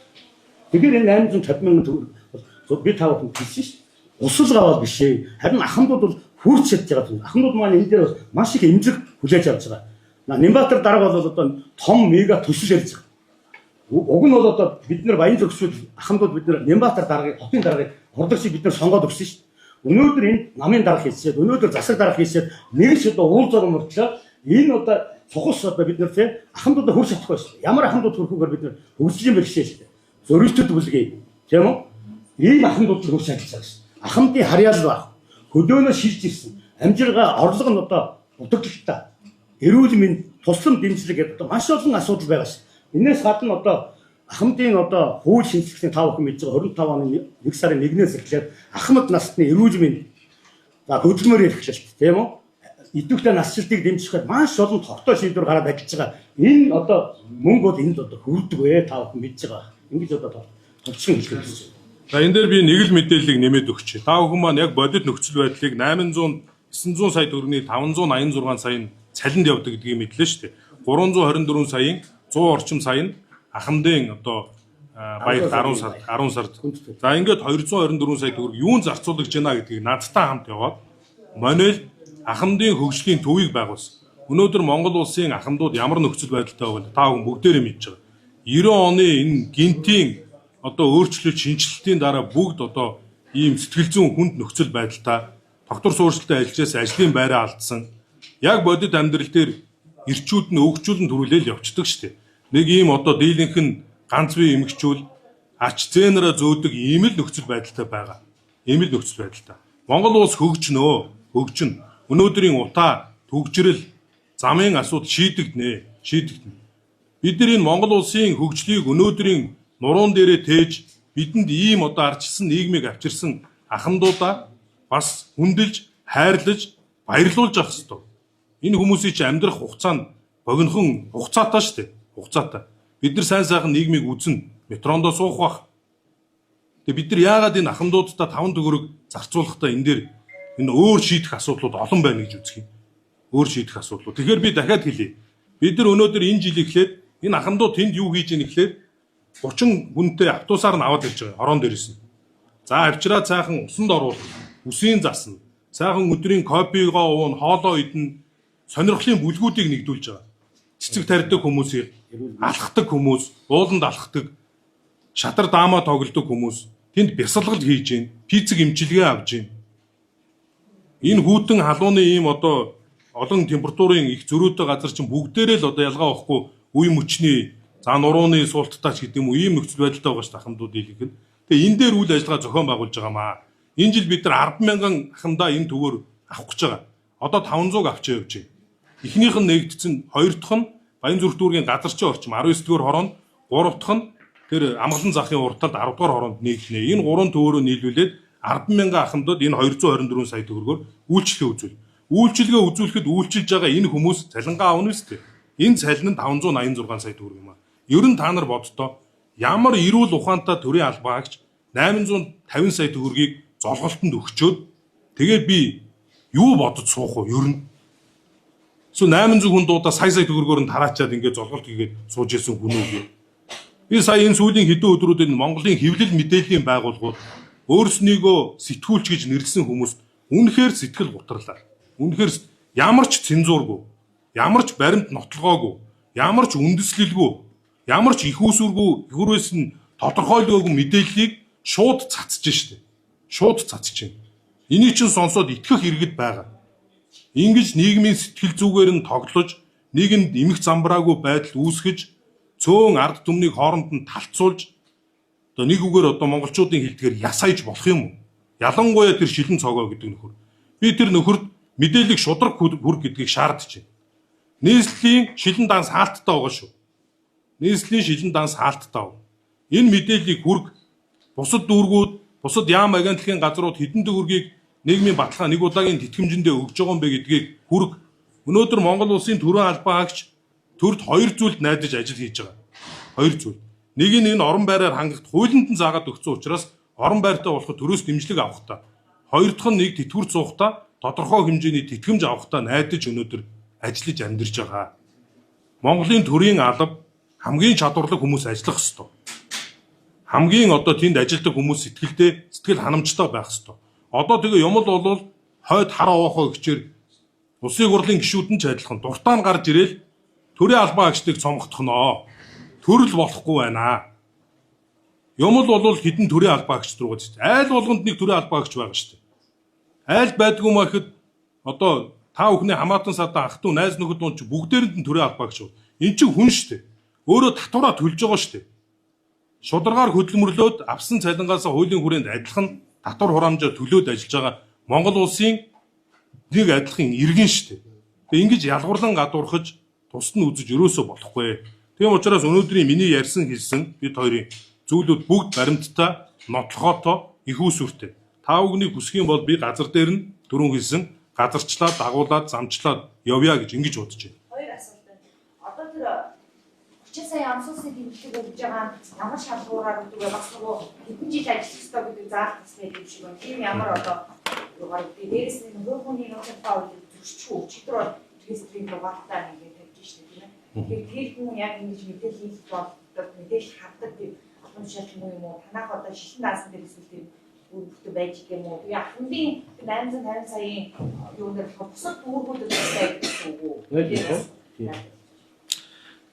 Тэгэхээр энэ 850 мянган төгрөг би та бүхэнд хэлсэн шүү дээ. Усал гавал биш ээ. Харин ахмадууд бол хүрч чадж байгаа. Ахмадууд маань энэ дээр маш их эмзэг хүлээж авч байгаа. Нямбатар дарга бол одоо том мега төсөл ярьж байгаа. Уг нь бол одоо бид нар Баян зүрхсүүд ахмадууд бид нар Нямбатар даргыг, хотын даргыг хурдагчийг бид нар сонгоод өгсөн шүү дээ. Өнөөдөр энэ намын дарга хийсээд, өнөөдөр засаг дарга хийсээд нэг ч одоо уул зураг мөртлөө энэ одоо цухас одоо бид нар тийм ахмадуудаа хүрч чадахгүй шүү дээ. Ямар ахмадууд хүрхүүгээр бид нар хөгжлийн бэрхшээл шүү дээ. Зөрөлтөд бүлгээ тийм үү? Ийм ахмадууд хүрч чадж байгаа шүү. Ахмадын харьяал баг. Хөдөөнөө шилж ирсэн. Амжиргаа орлого нь одоо утаглагтай. Эрүүл мэнд, туслан дэмжлэг гэдэг одоо маш олон асуудал байгаа шүү. Энээс гадна одоо ахмадын одоо хууль шинжилгээний 5 хүн мэдж байгаа 25 оны 1 сарын 1-ээс эхлээд ахмад насны эрүүл мэнд за хөдөлмөр эрхлэлт тийм үү? Идэвхтэй насжилтыг дэмжихэд маш олон тогтоо шийдвэр гараад ажиллаж байгаа. Энэ одоо мөнгө бол энд одоо хүрдэг вэ та бүхэн мэдж байгаа. Ингэж одоо товчхон хэлэх гэж байна. За энэ дээр би нэг л мэдээллийг нэмээд өгч. Та бүхэн маань яг бодит нөхцөл байдлыг 900 сая төгрөгийн 586 саяын цалинд явдаг гэдгийг мэдлээ шүү дээ. 324 саяын 100 орчим сая нь ахмадын одоо баяр 10 сард. За ингээд 224 сая төгрөг юунд зарцуулж байна гэдгийг надтай хамт яваад Монел ахмадын хөгжлийн төвийг байгуулсан. Өнөөдөр Монгол улсын ахмадууд ямар нөхцөл байдалтай байгааг та бүхэн бүгдээрээ мэдж байгаа. 90 оны энэ гинтийн одоо өөрчлөлт шинжилтийн дараа бүгд одоо ийм сэтгэл зүйн хүнд нөхцөл байдалтай доктор суурьшилтай ажиллаж ажлын байраа алдсан. Яг бодит амьдрал дээр ирчүүд нь өгчүүлэн төрүүлэл явцдаг шүү дээ. Нэг ийм одоо дийлэнх нь ганц бие эмгчүүл ач зээнараа зөөдөг ийм л нөхцөл байдалтай байгаа. Ийм л нөхцөл байдалтай. Монгол улс хөгжин. Өнөөдрийн утаа төгжрөл замын асуудал шийдэгдэнэ. Бид нар энэ Монгол улсын хөгжлийг өнөөдрийн нуруунд дээрээ тээж бидэнд ийм одоо арчилсан нийгмийг авчирсан ахмадуудаа бас хүндэлж, хайрлаж, баярлуулж авах хэрэгтэй. Энэ хүмүүсийн чинь амьдрах хугацаа нь богинохон хугацаатай шүү дээ. Хугацаатай. Бид нар сайн сайхан нийгмийг үзнэ, метрондоо суух бах. Тэгээ бид нар яагаад энэ ахмадуудтай 5 төгрөг зарцуулахдаа энэ дээр энэ өөр шийдэх асуудлууд олон байна гэж үзэх юм. Өөр шийдэх асуудлууд. Тэгэхээр би дахиад хэлье. Бид нар өнөөдөр энэ жил эхлээд энэ ахмадууд тэнд юу хийж ийн эхлээд 30 хүнтэй автобусаар нь аваад ирж байгаа. Хорон дээрээс нь. За авчираа цаахан усанд оруул, үсийн засна. Цаахан өдрийн кофегоо уун, хоолоо идэн сонирхлын бүлгүүдийг нэгдүүлж байгаа. Цэцэг тарьдаг хүмүүсийг алхдаг хүмүүс, ууланд алхдаг, шатар даамаа тоглодог хүмүүс тэнд бясалгал хийж гин, пицэг имчилгээ авж гин. Энэ хүүтэн халууны ийм одоо олон температурын их зөрүүтэй газар чинь бүгдээрээ л одоо ялгаа авахгүй үе мөчний за нурууны суулттаач гэдэг юм уу ийм нөхцөл байдалтай байгаа шүү ахмадууд ийлэх нь. Тэгээ энэ дээр үйл ажиллагаа зохион байгуулж байгаамаа. Энэ жил бид нар 100000 ахмадаа энэ төвөөр авах гэж байгаа. Одоо 500 авч явж байна. Эхнийх нь нэгдсэн, хоёр дахь нь Баянзүрх дүүргийн газарчин орчим 19 дугаар хороонд 3 дахь нь тэр амгалан захын уртталд 10 дугаар хороонд нийлнэ. Энэ 3 төөрөө нийлүүлээд 10,000 ахмадад энэ 224 сая төгрөгөөр үйлчлэгээ үзүүл. Үйлчлэгээ үзүүлэхэд үйлчилж байгаа энэ хүмүүс цалингаа авна үстэй. Энэ цалин нь 586 сая төгрөг юм аа. Ер нь та нар бодтоо ямар эрүүл ухаантай төрийн албаагч 850 сая төгрөгийг золголтонд өгчөөд тэгээд би юу бодож суух вэ ер нь? Эсвэл 800 хүн дуудаа сая төгрөгөөр нь тараачаад ингээд золголт хийгээд сууж ирсэн хүн үү? Би сая энэ сүүлийн хэдэн өдрүүдэд Монголын хэвлэл мэдээллийн байгууллагууд өөрснийгөө сэтгүүлч гэж нэрлсэн хүмүүст үнэхээр сэтгэл гутралаа. Үнэхээр ямар ч цензуургүй, ямар ч баримт нотлогоогүй, ямар ч үндэслэлгүй, ямар ч их усүргүй хөрөөс нь тодорхойлоогүй мэдээллийг шууд цацж штэ. Шууд цацж байна. Энийг чинь сонсоод итгэх иргэд байгаа. Ингэж нийгмийн сэтгэл зүгээр нь тоглож, нийгэмд эмх замбраагүй байдал үүсгэж, цөөн ард түмнийг хооронд нь талцуулж, одоо нэг үгээр одоо монголчуудын хэлдгээр ясайж болох юм уу? Ялангуяа тэр шилэн цогоо гэдэг нөхөр. Би тэр нөхөрд мэдээллийг шудраг хүрг гэдгийг шаардж байна. Нийслэлийн шилэн данс хаалттай байгаа шүү. Нийслэлийн шилэн данс хаалттай. Энэ мэдээллийг хүрг бусад дүүргүүд, бусад яам агентлагийн газрууд хэдэн төгрөгийг нийгмийн баталгаа нэг удаагийн тэтгэмжиндээ өгж байгаа юм бэ гэдгийг хүрг. Өнөөдөр Монгол улсын төрийн албаагч төрд 2 зүйлд найдаж ажил хийж байгаа. 2 зүйл. Нэг нь энэ орон байраар хангахд хуулинд нь заагаад өгсөн учраас орон байртай болоход төрөөс дэмжлэг авахтаа. Хоёр дахь нь нэг тэтгэврт суухтаа тодорхой хэмжээний тэтгэмж авахтаа найдаж өнөөдөр ажиллаж амьдарч байгаа. Монголын төрийн алба хамгийн чадварлаг хүмүүс ажиллах ёстой. Хамгийн одоо тэнд ажилладаг хүмүүс сэтгэл ханамжтай байх ёстой. Одоо тэгээ юм бол хойд хараа уухаа гэчээр улсын хурлын гишүүд нь ч адилхан дуртаа нь гарч ирээл төрийн албаагчдыг цомготхноо. Төрөл болохгүй байна. Юм бол хэдэн төрийн албаагч руугаа шүү дээ. Айл болгонд нэг төрийн албаагч байгаа шүү дээ. Айл байдгүй маа гэхэд одоо та бүхний хамаатан садаа ах トゥ найз нөхөд дунд ч бүгдээрэнд нь төрийн албаагч шүү. Энд чинь хүн шүү дээ. Өөрөө татвараа төлж байгаа шүү дээ. Шударгаар хөдөлмөрлөөд авсан цалингаас хуулийн хүрээнд адилхан татвар хураамжаар төлөөд ажиллаж байгаа Монгол улсын нэг адилхан иргэн шүү дээ. Тэгээ ингэж ялгуурлан гадуурхаж тусад нь үзэж өрөөсөө болохгүй. Тийм учраас өнөөдрийн миний ярьсан хэлсэн бид хоёрын зүйлүүд бүгд баримттай, нотлохоотой, их усүртэй. Та бүхний хүсэх юм бол би газар дээр нь түрүүн хэлсэн газарчлаад, дагуулад, замчлаад явъя гэж ингэж бодож байна. Хоёр асуулт байна. Одоо тэр 30 сая амсуулсан тэмдэглэг өгж байгаа ямар шалгуураар өгдөг вэ? Бас нөгөө хэдэн жил ажиллах ёстой гэдэг заалт хэстэй юм шиг байна. Тийм ямар одоо юугаар гэдэг. Дээрээс нь нөгөө хүний нөхцөлтэй зөрчил өчигдөр бол регистрийн дугаартаа ингээд тавьж штэ тийм ээ. Тэгэхээр тэр хүн яг ингэж мэдээлэл хийх бол мэдээлэл хавдаг тийм албан тушаалч юм уу? Танах одоо шилэн даасан дээр эсвэл тийм бүрдээ байж гэх юм уу? Тэгээ хамгийн 850 саяын юунд болох бусад дүүргүүдэд байсан үү?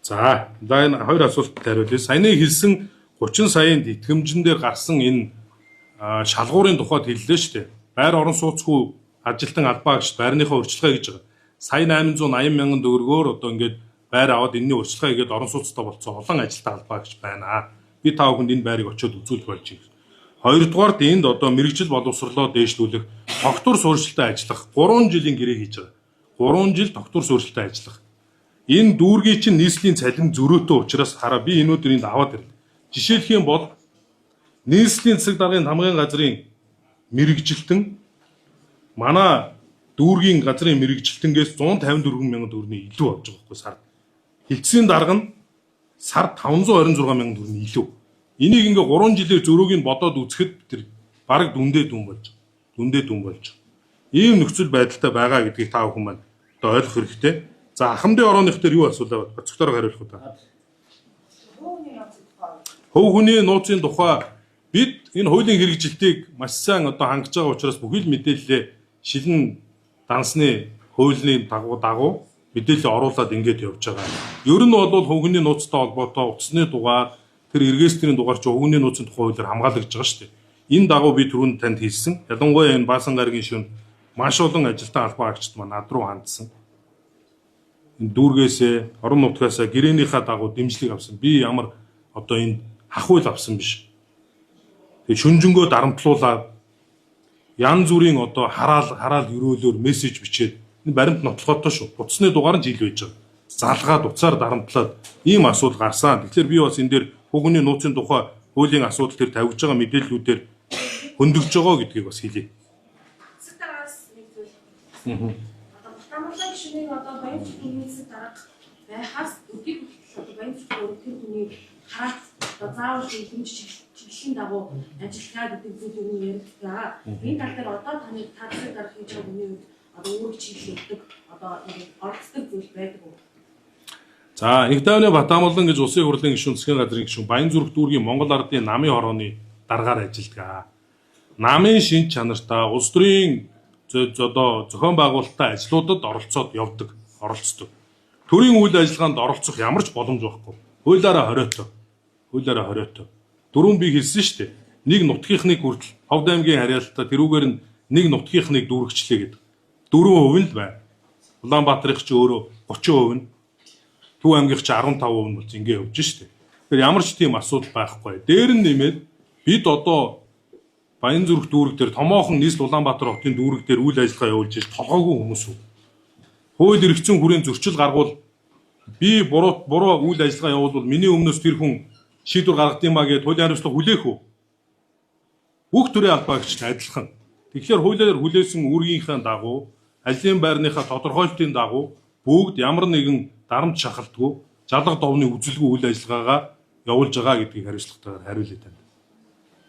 За энэ хоёр асуултанд хариулъя. Саяны хэлсэн 30 саяын тэтгэмжэн дээр гарсан энэ шалгуурын тухайд хэллээ шүү дээ. Байр орон сууцгүй ажилтан албаагч байрныхаа урьдчилгаа гэж байгаа. Сая 880 мянган төгрөгөөр одоо ингээд байр аваад энэний урьдчилгаа хийгээд орон сууцтай болцсон олон ажилтан албаагч байна. Би та бүхэнд энэ байрыг очиод үзүүлэх болж байна. Хоёрдугаард энд одоо мэрэгжил боловсролоо дээшлүүлэх, тогтвор суурьшилтай ажиллах 3 жилийн гэрээ хийж байгаа. 3 жил тогтвор суурьшилтай ажиллах. Энэ дүүргийн чинь нийслэлийн цалин зөрөөтэй учраас хараа би энэ өдөр энд аваад ирлээ. Жишээлх юм бол нийслэлийн засаг даргын хамгаалын газрын мэрэгжилтэн манай дүүргийн газрын мэрэгжилтэнгээс 154 мянган төгрөгийн илүү авч байгаа байхгүй сард. Хилцээний дарга нь сард 526 мянган төгрөгийн илүү. Энийг ингээ 3 жилээр зөрөөг нь бодоод үзэхэд тэр бараг дүндээ дүн болж байгаа. Дүндээ дүн болж байгаа. Ийм нөхцөл байдалтай байгаа гэдгийг та бүхэн маань одоо ойлгох хэрэгтэй. За ахмадын орооных дээр юу асуулаа бод? Цогцороо хариулах уу та? Хөв хүний нууцын тухай бид энэ хуулийн хэрэгжилтийг маш сайн одоо хангаж байгаа учраас бүхий л мэдээлэлээ шилэн дансны хуулийн дагуу мэдээлэл оруулаад ингэж явж байгаа. Ер нь бол хөв хүний нууцтай холбоотой утасны дугаар тэр эргээстрийн дугаар чи хөв хүний нууцын тухай хуулиар хамгаалагдж байгаа шүү дээ. Энэ дагуу би түрүүнд танд хэлсэн. Ялангуяа энэ Баасан гарагийн шөнө маш олон ажилтан албаагчид маань над руу хандсан. Дүүргээсээ орон нутгаасаа гэрээнийхээ дагуу дэмжлэг авсан. Би ямар одоо энэ хахуйл авсан биш. Тэгээ шүнжэнгөө дарамтлуулаад янз бүрийн одоо хараал өрөөлөөр мессеж бичээд энэ баримт нотлохоотой шүү. Утасны дугаар нь жил байж байгаа. залгаад уцаар дарамтлаад ийм асуудал гарсан. Тэгэхээр би бас энэ дээр хүүхний нууцын тухай хуулийн асуудал төр тавьж байгаа мэдээллүүдээр хөндөгж байгаа гэдгийг бас хэлье. Сэтараас нэг зүйл. Одоо батамглаа гişүнийг одоо баян зүрхнээс дараах байхаас өдөрт одоо баян зүрх тэр хүний хараад одоо заавал хэмжиж чиглэлийн дагуу ажиллагаа гэдэг зүйл нь яригдгаа. Энэ тал дээр одоо таны таарсан дарах хийж байгаа хүний үед одоо үүрэг чиглэлдэг одоо ингээд оролцдог зүйл байдаг уу? За, Инх тайвны Батамгалан гэж улсын хурлын гишүүн засгийн газрын гишүүн Баян зүрх дүүргийн Монгол Ардын намын хорооны даргаар ажилладаг. Намын шинж чанартай улс төрийн одоо зохион байгуулалттай ажлуудад оролцдог. Төрийн үйл ажиллагаанд оролцох ямар ч боломж байхгүй. Хуулиараа хориотой. Дөрөв би хэлсэн шүү дээ. Нэг нутгийнхныг хүртэл Ховд аймгийн харьяалтаа тэрүүгээр нь нэг нутгийнхныг дүүргчлээ гэдэг. 4% л байна. Улаанбаатарынх ч өөрөө 30%. Төв аймгийнх чи 15% нь болж ингэ явж штэ. Тэгэхээр ямар ч тийм асуудал байхгүй. Дээр нь нэмээд бид одоо Баян зүрх дүүрэг дээр томоохон нийслэл Улаанбаатар хотын дүүрэг дээр үйл ажиллагаа явуулж иж толгоогүй хүмүүс үү. Хууль эрх зүйн хүрээнд зөрчил гаргуул би буруу үйл ажиллагаа явуулвал миний өмнөөс тэр хүн шийдвэр гаргад юмаа гэж хуулийн хариуцлага хүлээх үү? Бүх төрлийн албаагч адилхан. Тэгэхээр хуулиар хүлээсэн үүргийнхээ дагуу ажлын байрныхаа тодорхойлтын дагуу бүгд ямар нэгэн дарамт шахалтгүй жалга довны үзэлгүй үйл ажиллагаагаа явуулж байгаа гэдгийг хариуцлагатайгаар хариулъя тань.